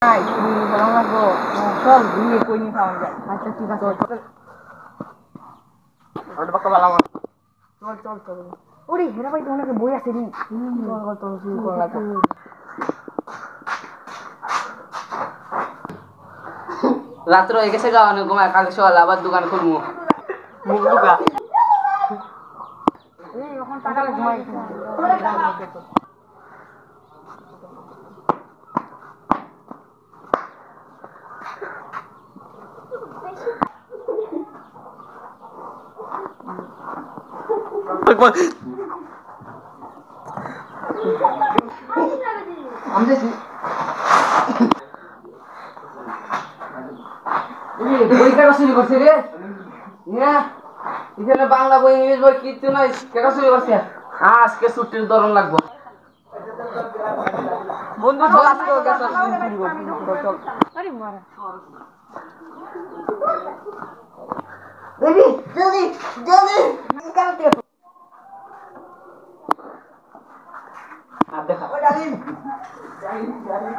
নাই তুমি ভালো লাগবো চল ঘুরিয়ে কই নি খাওয়া যায় আচ্ছা ঠিক আছে চল বাক্কা ভালো চল চল চল ওরে হেরা ভাই তো অনেক বই আছে নি চল চল শুরু করা লাগবে রাত্র হয়ে গেছে গা অনেক ঘুমায় কালকে সকালে আবার দোকান খুলবো মুখ বুকা এই এখন টাকা ঘুমাই আমি বই কেটা চুরি করছে রে হ্যাঁ এখানে বাংলা বই ইংলিশ বই কিচ্ছু নাই কেটা চুরি করছে আজকে ছুটির ধরন লাগবো বন্ধু চল আজকে গেছ চল আরে মারা বেবি জলদি জলদি নিকালতে আর দেখা ও ডালিম ডালিম ডালিম